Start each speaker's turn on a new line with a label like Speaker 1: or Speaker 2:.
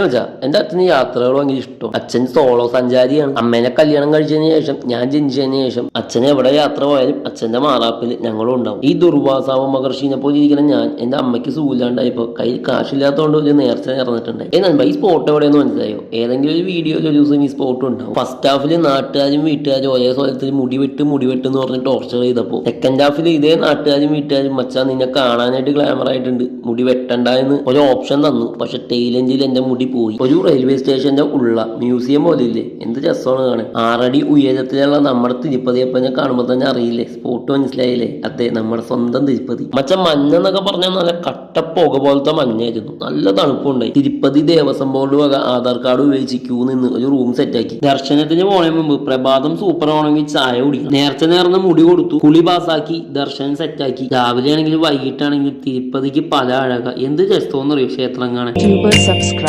Speaker 1: വെച്ചാ എന്റെ അച്ഛന് യാത്രകൾ ഭയങ്കര ഇഷ്ടം. അച്ഛൻ സോളോ സഞ്ചാരിയാണ്. അമ്മേനെ കല്യാണം കഴിച്ചതിന് ശേഷം, ഞാൻ ജനിച്ചതിന് ശേഷം അച്ഛനെ എവിടെ യാത്ര പോയാലും അച്ഛന്റെ മാറാപ്പിൽ ഞങ്ങളും ഉണ്ടാവും. ഈ ദുർവാസാവ മഹർഷിനെ പോലെ ഇരിക്കുന്ന ഞാൻ എന്റെ അമ്മയ്ക്ക് സൂല്ലാണ്ടായപ്പോ കയ്യിൽ കാശില്ലാത്തതുകൊണ്ട് ഒരു നേർച്ച നേർന്നിട്ടുണ്ടായി. ഈ സ്പോട്ട് എവിടെയെന്ന് മനസ്സിലായോ? ഏതെങ്കിലും ഒരു വീഡിയോയിൽ ഒരു ദിവസം ഈ സ്പോട്ട് ഉണ്ടാവും. ഫസ്റ്റ് ഹാഫിൽ നാട്ടുകാരും വീട്ടുകാരും ഒരേ സ്ഥലത്തിൽ മുടിവെട്ട് എന്ന് പറഞ്ഞ് ടോർച്ചർ ചെയ്തപ്പോ, സെക്കൻഡ് ഹാഫിൽ ഇതേ നാട്ടുകാരും വീട്ടുകാരും മച്ചാ നിന്നെ കാണാനായിട്ട് ഗ്ലാമർ ആയിട്ടുണ്ട്, മുടി വെട്ടണ്ട എന്ന് ഒരു ഓപ്ഷൻ തന്നു. പക്ഷെ ടൈലൻഡിൽ എന്റെ മുടി പോയി. ഒരു റെയിൽവേ സ്റ്റേഷന്റെ ഉള്ള മ്യൂസിയം പോലെ ഇല്ലേ, എന്ത് രസമാണ് കാണാൻ. 6 അടി ഉയരത്തിലുള്ള നമ്മുടെ തിരുപ്പതിയപ്പനെ കാണുമ്പോൾ തന്നെ അറിയില്ലേ, സ്പോട്ട് മനസ്സിലായില്ലേ? അതെ, നമ്മുടെ സ്വന്തം തിരുപ്പതി. മഞ്ഞെന്നൊക്കെ പറഞ്ഞാൽ നല്ല കട്ടപ്പുക പോലത്തെ മഞ്ഞായിരുന്നു. നല്ല തണുപ്പുണ്ടായി. തിരുപ്പതി ദേവസ്വം ബോർഡ് വക ആധാർ കാർഡ് ഉപയോഗിച്ച് ക്യൂ നിന്ന് ഒരു റൂം സെറ്റാക്കി. ദർശനത്തിന് പോണേ മുമ്പ് പ്രഭാതം സൂപ്പർ ആണെങ്കിൽ ചായ കുടിക്കണം. നേർച്ച നേർന്ന മുടി കൊടുത്തു, കുളി പാസാക്കി, ദർശനം സെറ്റാക്കി. രാവിലെ ആണെങ്കിലും വൈകിട്ടാണെങ്കിലും തിരുപ്പതിക്ക് പല അഴക. എന്ത് രസമെന്നറിയോ ക്ഷേത്രം കാണാൻ.